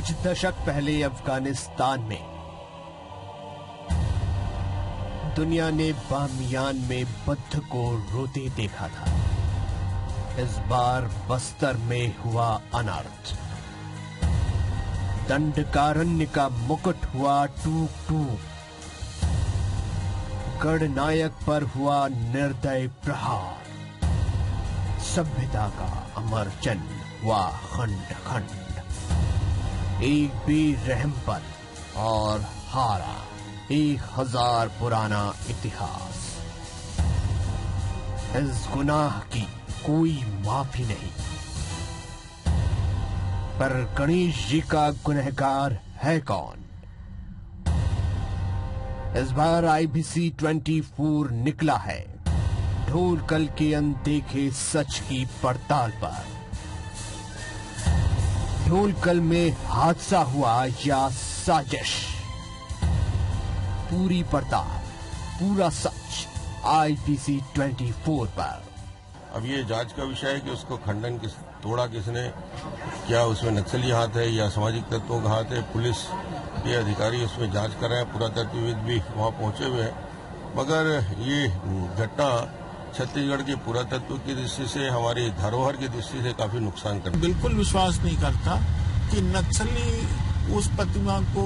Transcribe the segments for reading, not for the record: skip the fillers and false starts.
कुछ दशक पहले अफगानिस्तान में दुनिया ने बामियान में बुद्ध को रोते देखा था। इस बार बस्तर में हुआ अनर्थ। दंडकारण्य का मुकुट हुआ टूक टूक। गणनायक पर हुआ निर्दय प्रहार। सभ्यता का अमर चिन्ह हुआ खंड खंड। एक बेरहम पर और हारा 1000 पुराना इतिहास। इस गुनाह की कोई माफी नहीं। पर गणेश जी का गुनहगार है कौन? इस बार IBC 24 निकला है ढोलकल के अनदेखे सच की पड़ताल पर। ढोलकल में हादसा हुआ या साजिश? पूरी पड़ताल, पूरा सच IBC 24 पर। अब ये जांच का विषय है कि उसको खंडन तोड़ा किसने, क्या उसमें नक्सली हाथ है या सामाजिक तत्वों का हाथ है। पुलिस के अधिकारी उसमें जांच कर रहे हैं, पुरातत्वविद भी वहां पहुंचे हुए हैं। मगर ये घटना छत्तीसगढ़ के पुरातत्व की दृष्टि से, हमारी धरोहर की दृष्टि से काफी नुकसान करती है। बिल्कुल विश्वास नहीं करता कि नक्सली उस प्रतिमा को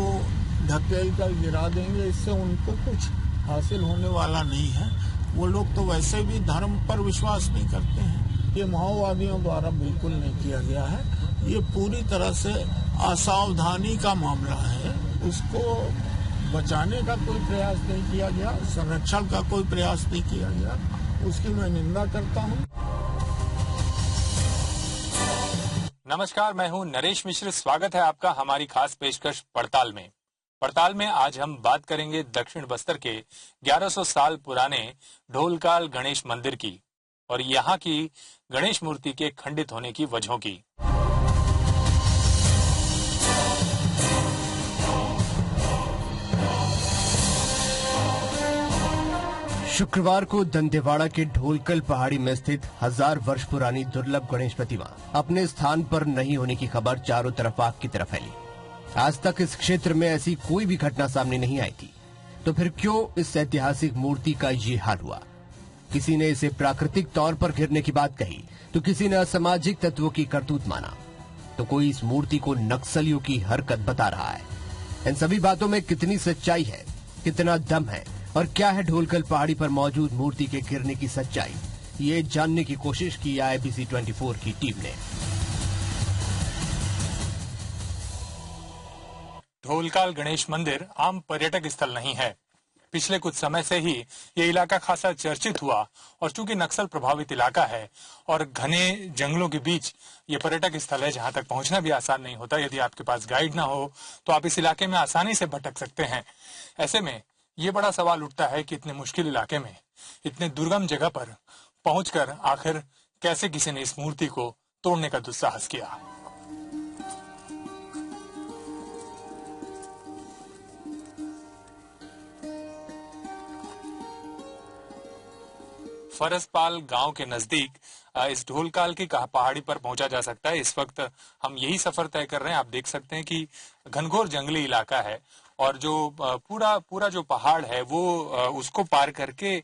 ढकेल कर गिरा देंगे, इससे उनको कुछ हासिल होने वाला नहीं है। वो लोग तो वैसे भी धर्म पर विश्वास नहीं करते हैं। ये माओवादियों द्वारा बिल्कुल नहीं किया गया है। ये पूरी तरह से असावधानी का मामला है। उसको बचाने का कोई प्रयास नहीं किया गया, संरक्षण का कोई प्रयास नहीं किया गया। उसकी मैं निंदा करता हूं। नमस्कार, मैं हूं नरेश मिश्र। स्वागत है आपका हमारी खास पेशकश पड़ताल में। पड़ताल में आज हम बात करेंगे दक्षिण बस्तर के 1100 साल पुराने ढोलकाल गणेश मंदिर की और यहाँ की गणेश मूर्ति के खंडित होने की वजहों की। शुक्रवार को दंतेवाड़ा के ढोलकल पहाड़ी में स्थित 1000 वर्ष पुरानी दुर्लभ गणेश प्रतिमा अपने स्थान पर नहीं होने की खबर चारों तरफ आग की तरफ फैली। आज तक इस क्षेत्र में ऐसी कोई भी घटना सामने नहीं आई थी, तो फिर क्यों इस ऐतिहासिक मूर्ति का ये हाल हुआ? किसी ने इसे प्राकृतिक तौर पर गिरने की बात कही, तो किसी ने असामाजिक तत्वों की करतूत माना, तो कोई इस मूर्ति को नक्सलियों की हरकत बता रहा है। इन सभी बातों में कितनी सच्चाई है, कितना दम है और क्या है ढोलकल पहाड़ी पर मौजूद मूर्ति के गिरने की सच्चाई, ये जानने की कोशिश की IBC 24 की टीम ने। ढोलकाल गणेश मंदिर आम पर्यटक स्थल नहीं है। पिछले कुछ समय से ही ये इलाका खासा चर्चित हुआ और चूंकि नक्सल प्रभावित इलाका है और घने जंगलों के बीच ये पर्यटक स्थल है जहां तक पहुंचना भी आसान नहीं होता। यदि आपके पास गाइड ना हो तो आप इस इलाके में आसानी से भटक सकते हैं। ऐसे में ये बड़ा सवाल उठता है कि इतने मुश्किल इलाके में, इतने दुर्गम जगह पर पहुंचकर आखिर कैसे किसी ने इस मूर्ति को तोड़ने का दुस्साहस किया। फरसपाल गांव के नजदीक इस ढोलकाल की पहाड़ी पर पहुंचा जा सकता है। इस वक्त हम यही सफर तय कर रहे हैं। आप देख सकते हैं कि घनघोर जंगली इलाका है और जो पूरा जो पहाड़ है वो उसको पार करके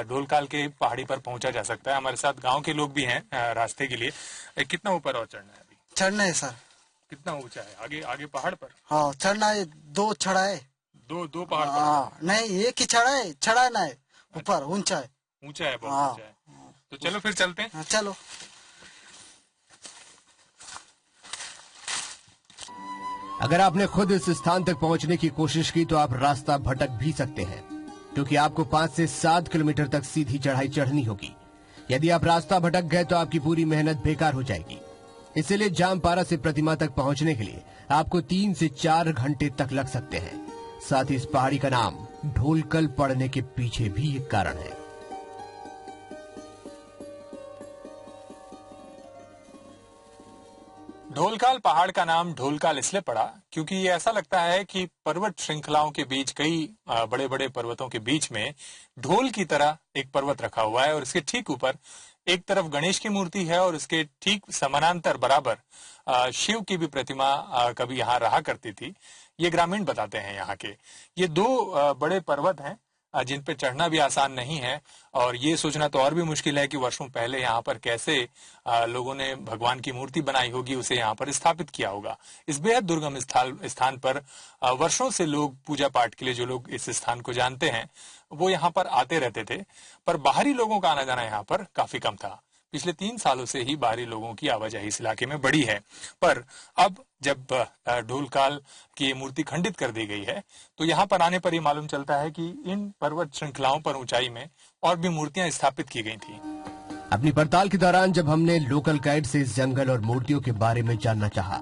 ढोलकाल के पहाड़ी पर पहुंचा जा सकता है। हमारे साथ गांव के लोग भी हैं रास्ते के लिए। कितना ऊपर और चढ़ना है अभी? चढ़ना है सर। कितना ऊंचा है? आगे आगे पहाड़ पर? हाँ, चढ़ना है। 2 चढ़ा है। दो पहाड़ पर? हाँ, नहीं, एक ही चढ़ा है। चढ़ा ना है, ऊपर ऊंचा है। ऊंचा है, बहुत ऊंचा है। तो चलो फिर चलते हैं। चलो। अगर आपने खुद इस स्थान तक पहुंचने की कोशिश की तो आप रास्ता भटक भी सकते हैं, क्योंकि आपको 5 से 7 किलोमीटर तक सीधी चढ़ाई चढ़नी होगी। यदि आप रास्ता भटक गए तो आपकी पूरी मेहनत बेकार हो जाएगी। इसलिए जामपारा से प्रतिमा तक पहुंचने के लिए आपको 3 से 4 घंटे तक लग सकते हैं। साथ ही इस पहाड़ी का नाम ढोलकल पड़ने के पीछे भी एक कारण है। ढोलकाल पहाड़ का नाम ढोलकाल इसलिए पड़ा क्योंकि ये ऐसा लगता है कि पर्वत श्रृंखलाओं के बीच, कई बड़े बड़े पर्वतों के बीच में ढोल की तरह एक पर्वत रखा हुआ है और इसके ठीक ऊपर एक तरफ गणेश की मूर्ति है और उसके ठीक समानांतर बराबर शिव की भी प्रतिमा कभी यहाँ रहा करती थी। ये ग्रामीण बताते हैं यहाँ के। ये दो बड़े पर्वत हैं जिन पे चढ़ना भी आसान नहीं है, और ये सोचना तो और भी मुश्किल है कि वर्षों पहले यहाँ पर कैसे लोगों ने भगवान की मूर्ति बनाई होगी, उसे यहाँ पर स्थापित किया होगा। इस बेहद दुर्गम स्थान पर वर्षों से लोग पूजा पाठ के लिए, जो लोग इस स्थान को जानते हैं, वो यहाँ पर आते रहते थे, पर बाहरी लोगों का आना जाना यहाँ पर काफी कम था। पिछले 3 सालों से ही बाहरी लोगों की आवाजाही इस इलाके में बढ़ी है, पर अब जब ढोलकाल की मूर्ति खंडित कर दी गई है, तो यहाँ पर आने पर ही मालूम चलता है कि इन पर्वत श्रृंखलाओं पर ऊंचाई में और भी मूर्तियां स्थापित की गई थी। अपनी पड़ताल के दौरान जब हमने लोकल गाइड से इस जंगल और मूर्तियों के बारे में जानना चाहा,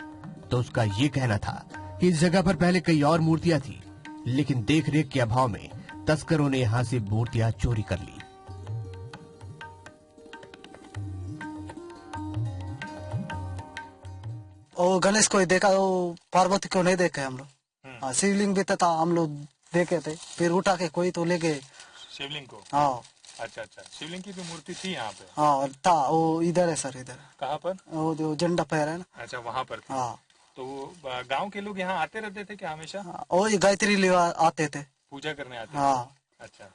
तो उसका ये कहना था कि इस जगह पर पहले कई और मूर्तियां थी, लेकिन देख रेख के अभाव में तस्करों ने यहाँ से मूर्तियां चोरी कर ली। और गणेश को ही देखा, वो पार्वती को नहीं देखे हम लोग। हाँ, शिवलिंग भी था, हम लोग देखे थे, फिर उठा के कोई तो ले गए शिवलिंग को। हाँ अच्छा, शिवलिंग की भी मूर्ति थी यहाँ पे? हाँ था, वो इधर है सर, इधर। कहाँ पर? वो जो झंडा फहरा है ना। अच्छा, वहाँ पर थी। हाँ। तो गांव के लोग यहाँ आते रहते थे क्या हमेशा? वही गायत्री लिए आते थे, पूजा करने आते थे। हाँ। अच्छा,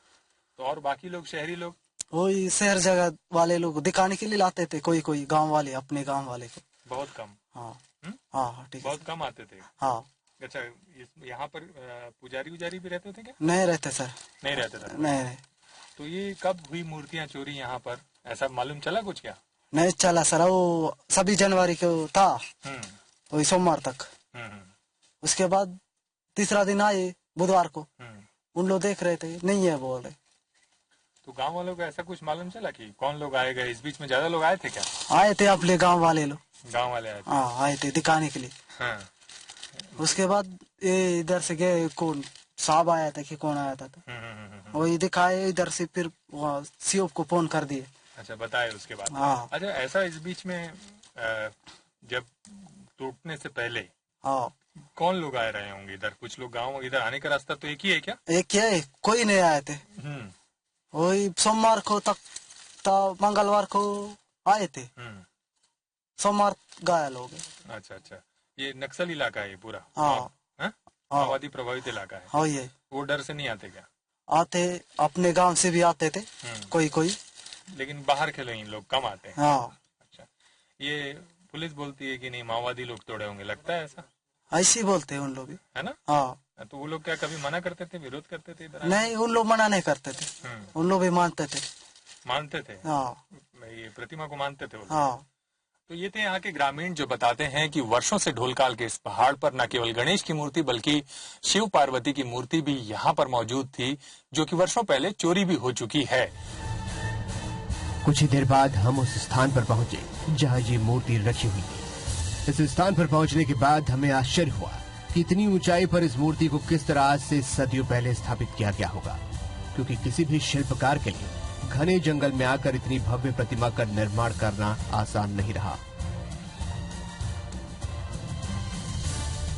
तो और बाकी लोग, शहरी लोग? वही शहर जगह वाले लोग दिखाने के लिए लाते थे, कोई कोई गांव वाले, अपने गांव वाले को। बहुत कम? हाँ हाँ ठीक है। बहुत कम आते थे? हाँ। अच्छा, यहाँ पर पुजारी उजारी भी रहते थे क्या? नहीं रहते सर। नहीं रहते थे? नहीं। तो ये कब हुई मूर्तियाँ चोरी यहाँ पर, ऐसा मालूम चला कुछ क्या? नहीं चला सर, वो सभी जनवरी को था, वही सोमवार तक। उसके बाद तीसरा दिन आए बुधवार को, उन लोग देख रहे थे, नहीं है बोल रहे। तो गांव वालों को ऐसा कुछ मालूम चला कि कौन लोग आए गए? इस बीच में ज्यादा लोग आए थे क्या? आए थे अपने गांव वाले लोग। गांव वाले आए थे? हाँ, आए थे दिखाने के लिए। हाँ। उसके बाद ये इधर से गए, कौन साहब आया था कि कौन आया था, तो वही दिखाए इधर से, फिर सीओ को फोन कर दिए। अच्छा, बताए उसके बाद? हाँ। अच्छा, ऐसा इस बीच में जब टूटने से पहले हाँ कौन लोग आए रहे होंगे इधर? कुछ लोग गांव इधर आने का रास्ता तो एक ही है क्या? एक ही है, कोई नहीं आए थे। वही सोमवार को तक था, मंगलवार को आए थे, सोमवार घायल हो गए। अच्छा, ये नक्सल इलाका है पूरा? हाँ, माओवादी प्रभावित इलाका है। हाँ, ये वो डर से नहीं आते क्या? आते, अपने गांव से भी आते थे कोई कोई, लेकिन बाहर के लोग, इन लोग कम आते हैं। हाँ। अच्छा, ये पुलिस बोलती है कि नहीं माओवादी लोग तोड़े होंगे, लगता है ऐसा? ऐसे ही बोलते हैं उन लोग भी, है ना? हाँ। तो वो लोग क्या कभी मना करते थे, विरोध करते थे इधर? नहीं, उन लोग मना नहीं करते थे, उन लोग भी मानते थे। मानते थे? हाँ। ये प्रतिमा को मानते थे वो लोग? हाँ। तो ये थे यहाँ के ग्रामीण जो बताते हैं कि वर्षों से ढोलकाल के इस पहाड़ पर न केवल गणेश की मूर्ति बल्कि शिव पार्वती की मूर्ति भी यहाँ पर मौजूद थी, जो कि वर्षों पहले चोरी भी हो चुकी है। कुछ ही देर बाद हम उस स्थान पर पहुंचे जहाँ ये मूर्ति रखी हुई थी। इस स्थान पर पहुंचने के बाद हमें आश्चर्य हुआ कि इतनी ऊंचाई पर इस मूर्ति को किस तरह आज से सदियों पहले स्थापित किया गया होगा, क्योंकि किसी भी शिल्पकार के लिए घने जंगल में आकर इतनी भव्य प्रतिमा का निर्माण करना आसान नहीं रहा।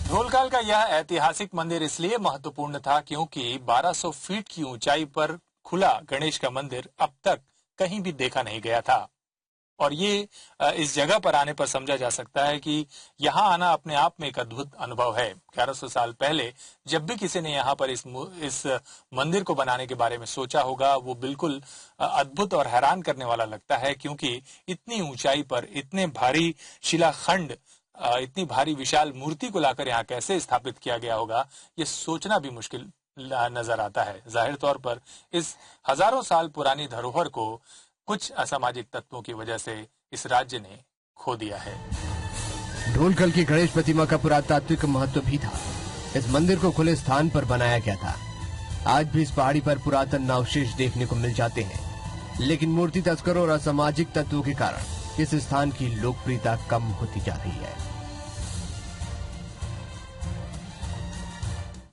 ढोलकाल का यह ऐतिहासिक मंदिर इसलिए महत्वपूर्ण था क्योंकि 1200 फीट की ऊंचाई पर खुला गणेश का मंदिर अब तक कहीं भी देखा नहीं गया था, और ये इस जगह पर आने पर समझा जा सकता है कि यहाँ आना अपने आप में एक अद्भुत अनुभव है। 1100 साल पहले जब भी किसी ने यहाँ पर इस मंदिर को बनाने के बारे में सोचा होगा, वो बिल्कुल अद्भुत और हैरान करने वाला लगता है, क्योंकि इतनी ऊंचाई पर इतने भारी शिलाखंड, इतनी भारी विशाल मूर्ति को लाकर यहाँ कैसे स्थापित किया गया होगा, ये सोचना भी मुश्किल नजर आता है। जाहिर तौर पर इस हजारों साल पुरानी धरोहर को कुछ असामाजिक तत्वों की वजह से इस राज्य ने खो दिया है। ढोलकाल की गणेश प्रतिमा का पुरातात्विक महत्व भी था। इस मंदिर को खुले स्थान पर बनाया गया था। आज भी इस पहाड़ी पर पुरातन अवशेष देखने को मिल जाते हैं, लेकिन मूर्ति तस्करों और असामाजिक तत्वों के कारण इस स्थान की लोकप्रियता कम होती जा रही है।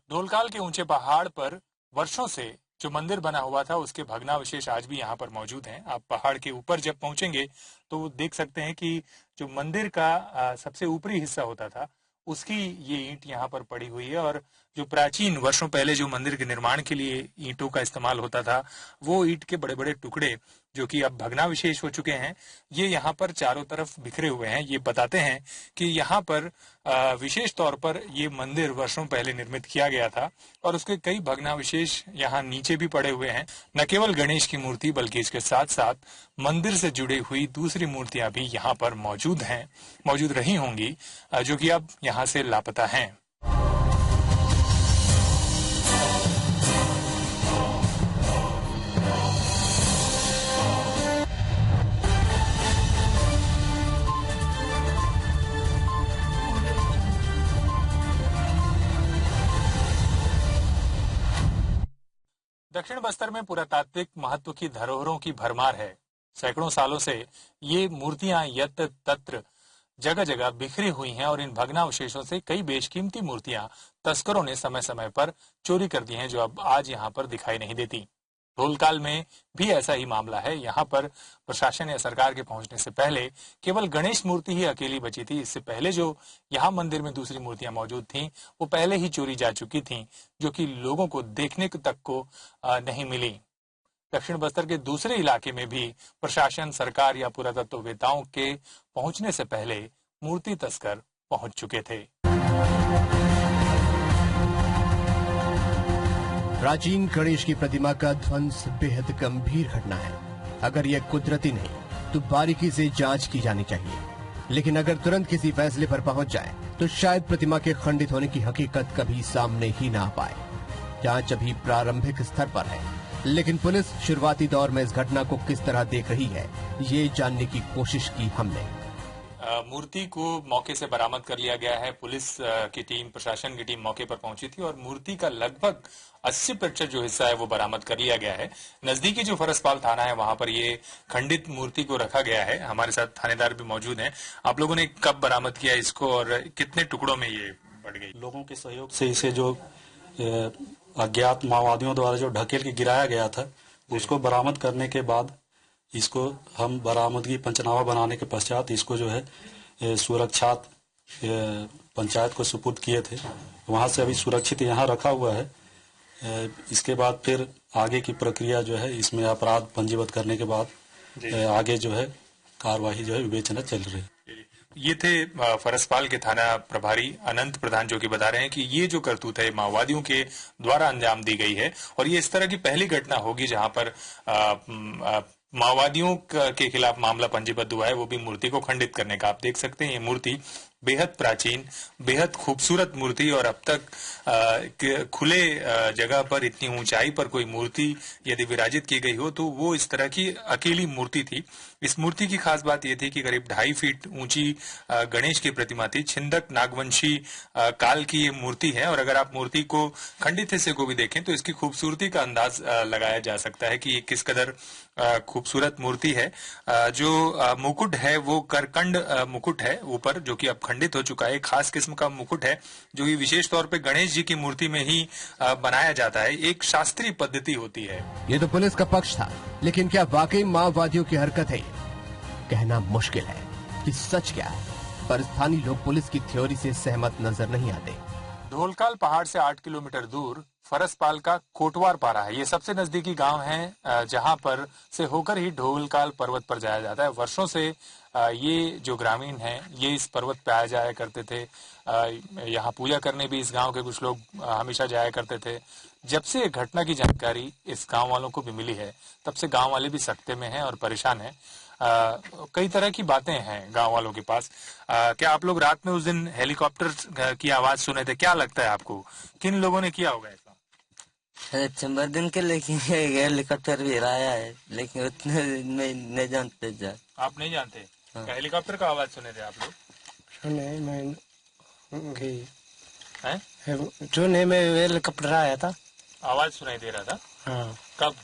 ढोलकाल के ऊंचे पहाड़ पर वर्षों से जो मंदिर बना हुआ था उसके भग्नावशेष आज भी यहाँ पर मौजूद हैं। आप पहाड़ के ऊपर जब पहुंचेंगे तो देख सकते हैं कि जो मंदिर का सबसे ऊपरी हिस्सा होता था उसकी ये ईंट यहाँ पर पड़ी हुई है, और जो प्राचीन वर्षों पहले जो मंदिर के निर्माण के लिए ईंटों का इस्तेमाल होता था वो ईंट के बड़े बड़े टुकड़े जो कि अब भग्नावशेष हो चुके हैं, ये यहाँ पर चारों तरफ बिखरे हुए हैं। ये बताते हैं कि यहाँ पर विशेष तौर पर ये मंदिर वर्षों पहले निर्मित किया गया था और उसके कई भग्नावशेष यहाँ नीचे भी पड़े हुए हैं। न केवल गणेश की मूर्ति बल्कि इसके साथ साथ मंदिर से जुड़ी हुई दूसरी मूर्तियां भी यहाँ पर मौजूद रही होंगी, जो कि अब यहाँ से लापता हैं। दक्षिण बस्तर में पुरातात्विक महत्व की धरोहरों की भरमार है। सैकड़ों सालों से ये मूर्तियां यत्र तत्र जगह जगह बिखरी हुई हैं और इन भग्नावशेषों से कई बेशकीमती मूर्तियां तस्करों ने समय समय पर चोरी कर दी हैं, जो अब आज यहाँ पर दिखाई नहीं देती। ढोलकाल में भी ऐसा ही मामला है। यहाँ पर प्रशासन या सरकार के पहुंचने से पहले केवल गणेश मूर्ति ही अकेली बची थी। इससे पहले जो यहाँ मंदिर में दूसरी मूर्तियां मौजूद थीं, वो पहले ही चोरी जा चुकी थीं, जो कि लोगों को देखने तक को नहीं मिली। दक्षिण बस्तर के दूसरे इलाके में भी प्रशासन, सरकार या पुरातत्ववेत्ताओं के पहुंचने से पहले मूर्ति तस्कर पहुंच चुके थे। प्राचीन गणेश की प्रतिमा का ध्वंस बेहद गंभीर घटना है। अगर यह कुदरती नहीं तो बारीकी से जांच की जानी चाहिए, लेकिन अगर तुरंत किसी फैसले पर पहुंच जाए तो शायद प्रतिमा के खंडित होने की हकीकत कभी सामने ही ना आ पाए। जांच अभी प्रारंभिक स्तर पर है, लेकिन पुलिस शुरुआती दौर में इस घटना को किस तरह देख रही है, ये जानने की कोशिश की हमने। मूर्ति को मौके से बरामद कर लिया गया है। पुलिस की टीम, प्रशासन की टीम मौके पर पहुंची थी और मूर्ति का लगभग 80% जो हिस्सा है वो बरामद कर लिया गया है। नजदीकी जो फरसपाल थाना है वहां पर ये खंडित मूर्ति को रखा गया है। हमारे साथ थानेदार भी मौजूद हैं। आप लोगों ने कब बरामद किया इसको और कितने टुकड़ों में ये बढ़ गई? लोगों के सहयोग से इसे जो अज्ञात माओवादियों द्वारा जो ढकेल के गिराया गया था, उसको बरामद करने के बाद इसको हम बरामदगी पंचनामा बनाने के पश्चात इसको जो है सुरक्षित पंचायत को सुपुर्द किए थे। वहां से अभी सुरक्षित यहाँ रखा हुआ है। इसके बाद फिर आगे की प्रक्रिया जो है, इसमें अपराध पंजीबद्ध करने के बाद आगे जो है कार्यवाही जो है विवेचना चल रही है। ये थे फरसपाल के थाना प्रभारी अनंत प्रधान, जो कि बता रहे हैं कि ये जो करतूत है माओवादियों के द्वारा अंजाम दी गई है और ये इस तरह की पहली घटना होगी जहां पर माओवादियों के खिलाफ मामला पंजीबद्ध हुआ है, वो भी मूर्ति को खंडित करने का। आप देख सकते हैं ये मूर्ति बेहद प्राचीन, बेहद खूबसूरत मूर्ति और अब तक खुले जगह पर इतनी ऊंचाई पर कोई मूर्ति यदि विराजित की गई हो तो वो इस तरह की अकेली मूर्ति थी। इस मूर्ति की खास बात यह थी कि करीब 2.5 फीट ऊंची गणेश की प्रतिमा थी। छिंदक नागवंशी काल की ये मूर्ति है और अगर आप मूर्ति को खंडित हिस्से को भी देखें तो इसकी खूबसूरती का अंदाज लगाया जा सकता है कि ये किस कदर खूबसूरत मूर्ति है। जो मुकुट है वो करकंड मुकुट है ऊपर, जो कि अब खंडित हो चुका है। खास किस्म का मुकुट है जो कि विशेष तौर पे गणेश जी की मूर्ति में ही बनाया जाता है। एक शास्त्रीय पद्धति होती है। ये तो पुलिस का पक्ष था, लेकिन क्या वाकई माओवादियों की हरकत है? कहना मुश्किल है कि सच क्या है, पर स्थानीय लोग पुलिस की थ्योरी से सहमत नजर नहीं आते। ढोलकाल पहाड़ से 8 किलोमीटर दूर फरसपाल का कोटवार पारा है। ये सबसे नजदीकी गांव है जहां पर से होकर ही ढोलकाल पर्वत पर जाया जाता है। वर्षों से ये जो ग्रामीण हैं ये इस पर्वत पे आया जाया करते थे। यहाँ पूजा करने भी इस गांव के कुछ लोग हमेशा जाया करते थे। जब से ये घटना की जानकारी इस गांव वालों को भी मिली है, तब से गांव वाले भी सकते में हैं और परेशान हैं। कई तरह की बातें हैं गांव वालों के पास। क्या आप लोग रात में उस दिन हेलीकॉप्टर की आवाज सुने थे? क्या लगता है आपको किन लोगों ने किया होगा ऐसा? चंबर दिन के, लेकिन हेलीकॉप्टर भी आया है, लेकिन उतने नहीं जानते जा। आप नहीं जानते? हाँ। हेलीकॉप्टर का आवाज सुने थे आप लोग? सुने में हेलीकॉप्टर आया था, आवाज सुनाई दे रहा था। हाँ। कब?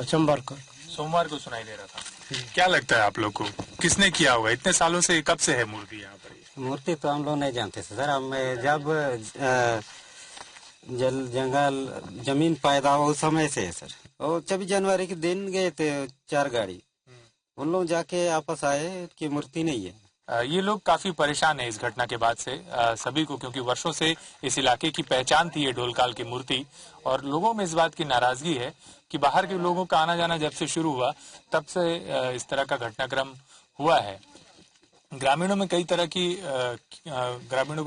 सोमवार को सुनाई दे रहा था। क्या लगता है आप लोग को किसने किया होगा? इतने सालों से कब से है मूर्ति यहाँ पर? मूर्ति तो हम लोग नहीं जानते सर। हम जब जंगल जमीन पैदा हो उस समय से है सर। और 26 जनवरी के दिन गए थे 4 गाड़ी, उन लोग जाके आपस आए कि मूर्ति नहीं है। ये लोग काफी परेशान है इस घटना के बाद से सभी को, क्योंकि वर्षों से इस इलाके की पहचान थी ये ढोलकाल की मूर्ति, और लोगों में इस बात की नाराजगी है कि बाहर के लोगों का आना जाना जब से शुरू हुआ तब से इस तरह का घटनाक्रम हुआ है। ग्रामीणों को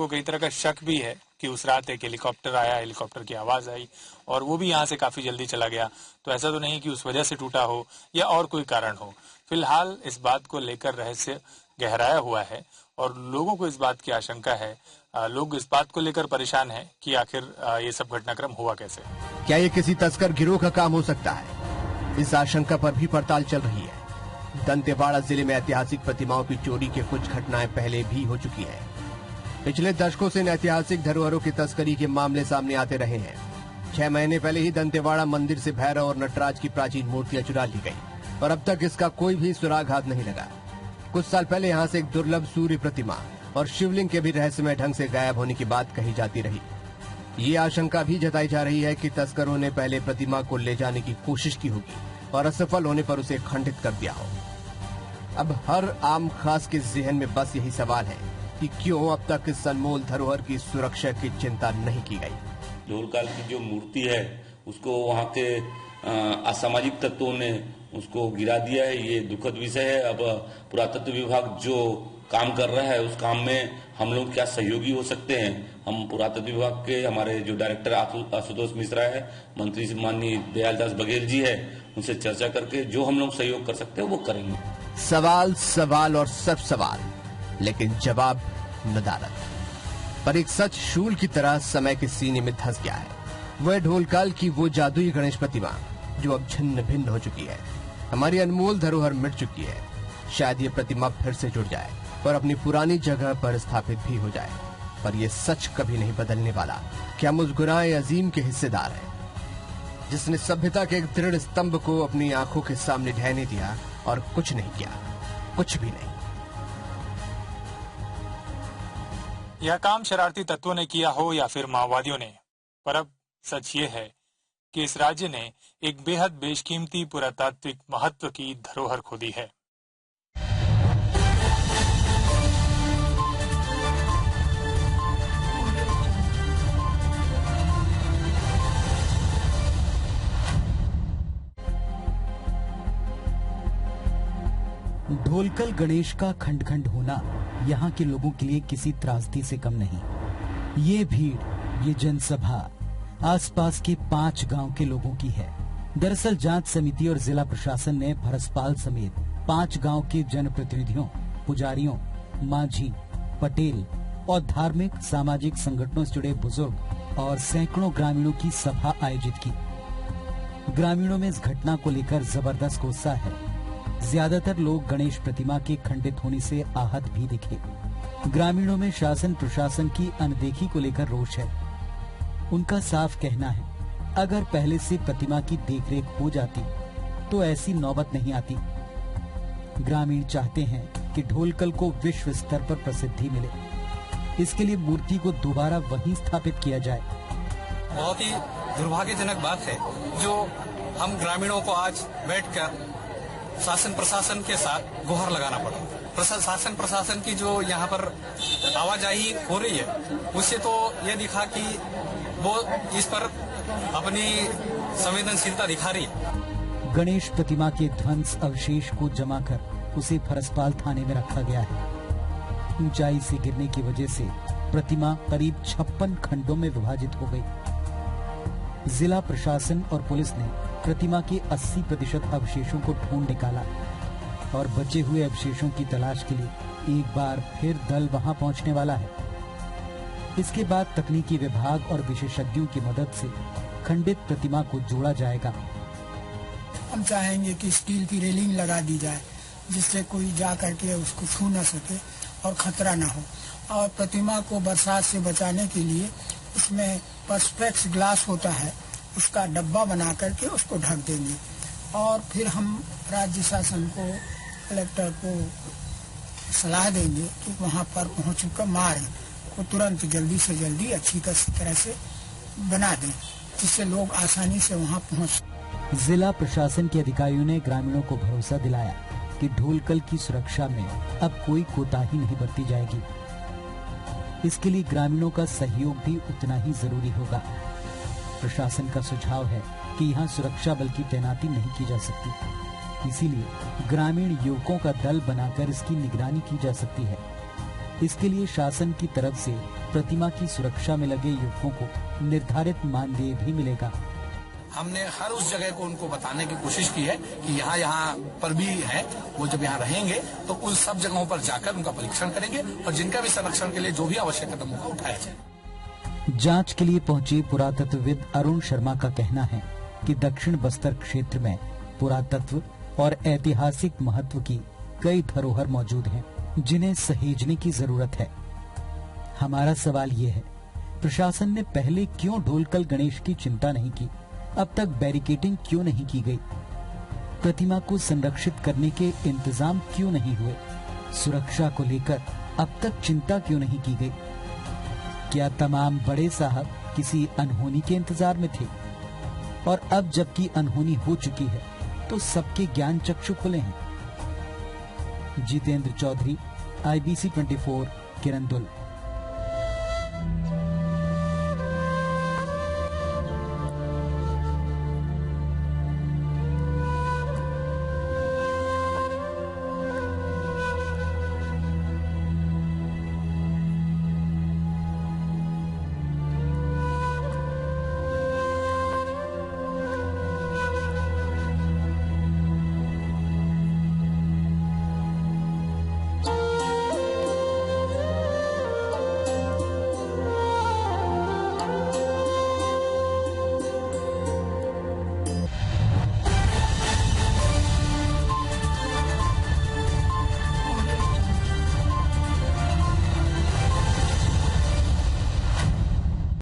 कई तरह का शक भी है कि उस रात एक हेलीकॉप्टर आया, हेलीकॉप्टर की आवाज आई और वो भी यहाँ से काफी जल्दी चला गया, तो ऐसा तो नहीं कि उस वजह से टूटा हो या और कोई कारण हो। फिलहाल इस बात को लेकर रहस्य गहराया हुआ है और लोगों को इस बात की आशंका है, लोग इस बात को लेकर परेशान हैं कि आखिर ये सब घटनाक्रम हुआ कैसे। क्या ये किसी तस्कर गिरोह का काम हो सकता है? इस आशंका पर भी पड़ताल चल रही है। दंतेवाड़ा जिले में ऐतिहासिक प्रतिमाओं की चोरी की कुछ घटनाएं पहले भी हो चुकी है। पिछले दशकों से ऐतिहासिक धरोहरों की तस्करी के मामले सामने आते रहे हैं। 6 महीने पहले ही दंतेवाड़ा मंदिर से भैरव और नटराज की प्राचीन मूर्तियां चुरा ली गई और अब तक इसका कोई भी सुराग हाथ नहीं लगा। कुछ साल पहले यहाँ से एक दुर्लभ सूर्य प्रतिमा और शिवलिंग के भी रहस्यमय ढंग से गायब होने की बात कही जाती रही। ये आशंका भी जताई जा रही है कि तस्करों ने पहले प्रतिमा को ले जाने की कोशिश की होगी और असफल होने पर उसे खंडित कर दिया हो। अब हर आम खास के जहन में बस यही सवाल है कि क्यों अब तक इस अनमोल धरोहर की सुरक्षा की चिंता नहीं की गई। ढोलकाल की जो मूर्ति है उसको वहाँ के असामाजिक तत्वों ने उसको गिरा दिया है, ये दुखद विषय है। अब पुरातत्व विभाग जो काम कर रहा है उस काम में हम लोग क्या सहयोगी हो सकते हैं, हम पुरातत्व विभाग के हमारे जो डायरेक्टर आशुतोष मिश्रा है, मंत्री माननीय दयालदास बघेल जी है, उनसे चर्चा करके जो हम लोग सहयोग कर सकते हैं वो करेंगे। सवाल सवाल और सब सवाल, लेकिन जवाब नदारद। पर एक सच शूल की तरह समय के सीने में धंस गया है। वह ढोलकाल की वो जादुई गणेश प्रतिमा जो अब छिन्न भिन्न हो चुकी है। हमारी अनमोल धरोहर मिट चुकी है। शायद ये प्रतिमा फिर से जुड़ जाए और अपनी पुरानी जगह पर स्थापित भी हो जाए, पर यह सच कभी नहीं बदलने वाला कि हम उस गुनाह अजीम के हिस्सेदार हैं जिसने सभ्यता के एक दृढ़ स्तंभ को अपनी आंखों के सामने ढहने दिया और कुछ नहीं किया, कुछ भी नहीं। यह काम शरारती तत्वों ने किया हो या फिर माओवादियों ने, पर अब सच ये है कि इस राज्य ने एक बेहद बेशकीमती पुरातात्विक महत्व की धरोहर खो दी है। ढोलकल गणेश का खंड खंड होना यहाँ के लोगों के लिए किसी त्रासदी से कम नहीं। ये भीड़, ये जनसभा आसपास के 5 गांव के लोगों की है। दरअसल जांच समिति और जिला प्रशासन ने भरसपाल समेत 5 गांव के जनप्रतिनिधियों, पुजारियों, माझी, पटेल और धार्मिक सामाजिक संगठनों से जुड़े बुजुर्ग और सैकड़ों ग्रामीणों की सभा आयोजित की। ग्रामीणों में इस घटना को लेकर जबरदस्त गुस्सा है। ज्यादातर लोग गणेश प्रतिमा के खंडित होने से आहत भी दिखे। ग्रामीणों में शासन प्रशासन की अनदेखी को लेकर रोष है। उनका साफ कहना है, अगर पहले से प्रतिमा की देखरेख हो जाती तो ऐसी नौबत नहीं आती। ग्रामीण चाहते हैं कि ढोलकल को विश्व स्तर पर प्रसिद्धि मिले। इसके लिए मूर्ति को दोबारा वहीं स्थापित किया जाए। बहुत ही दुर्भाग्यजनक बात है जो हम ग्रामीणों को आज बैठकर शासन प्रशासन के साथ गुहार लगाना पड़ा। शासन प्रशासन की जो यहाँ पर आवाजाही हो रही है उससे तो ये दिखा कि वो इस पर अपनी संवेदनशीलता दिखा रही है। गणेश प्रतिमा के ध्वंस अवशेष को जमा कर उसे भरसपाल थाने में रखा गया है। ऊंचाई से गिरने की वजह से प्रतिमा करीब 56 खंडों में विभाजित हो गई। जिला प्रशासन और पुलिस ने प्रतिमा के 80% अवशेषों को ढूंढ निकाला और बचे हुए अवशेषों की तलाश के लिए एक बार फिर दल वहां पहुंचने वाला है। इसके बाद तकनीकी विभाग और विशेषज्ञों की मदद से खंडित प्रतिमा को जोड़ा जाएगा। हम चाहेंगे कि स्टील की रेलिंग लगा दी जाए जिससे कोई जा करके उसको छू न सके और खतरा न हो। और प्रतिमा को बरसात से बचाने के लिए उसमें पर्सपेक्स ग्लास होता है, उसका डब्बा बना करके उसको ढक देंगे। और फिर हम राज्य शासन को, कलेक्टर को सलाह देंगे कि वहां पर पहुंचकर मार्ग को तुरंत जल्दी से जल्दी अच्छी तरह से बना दें जिससे लोग आसानी से वहां पहुंच। जिला प्रशासन के अधिकारियों ने ग्रामीणों को भरोसा दिलाया कि ढोलकल की सुरक्षा में अब कोई कोताही नहीं बरती जाएगी। इसके लिए ग्रामीणों का सहयोग भी उतना ही जरूरी होगा। प्रशासन का सुझाव है कि यहाँ सुरक्षा बल की तैनाती नहीं की जा सकती, इसीलिए ग्रामीण युवकों का दल बनाकर इसकी निगरानी की जा सकती है। इसके लिए शासन की तरफ से प्रतिमा की सुरक्षा में लगे युवकों को निर्धारित मानदेय भी मिलेगा। हमने हर उस जगह को उनको बताने की कोशिश की है कि यहाँ पर भी है, वो जब यहाँ रहेंगे तो उन सब जगहों पर जाकर उनका परीक्षण करेंगे और जिनका भी संरक्षण के लिए जो भी आवश्यक कदम होगा उठाया जाए। जांच के लिए पहुंचे पुरातत्वविद अरुण शर्मा का कहना है कि दक्षिण बस्तर क्षेत्र में पुरातत्व और ऐतिहासिक महत्व की कई धरोहर मौजूद हैं, जिन्हें सहेजने की जरूरत है। हमारा सवाल ये है, प्रशासन ने पहले क्यों ढोलकल गणेश की चिंता नहीं की? अब तक बैरिकेडिंग क्यों नहीं की गई? प्रतिमा को संरक्षित करने के इंतजाम क्यों नहीं हुए? सुरक्षा को लेकर अब तक चिंता क्यों नहीं की गई? क्या तमाम बड़े साहब किसी अनहोनी के इंतजार में थे? और अब जबकि अनहोनी हो चुकी है तो सबके ज्ञान चक्षु खुले हैं। जितेंद्र चौधरी, IBC 24, किरंदुल।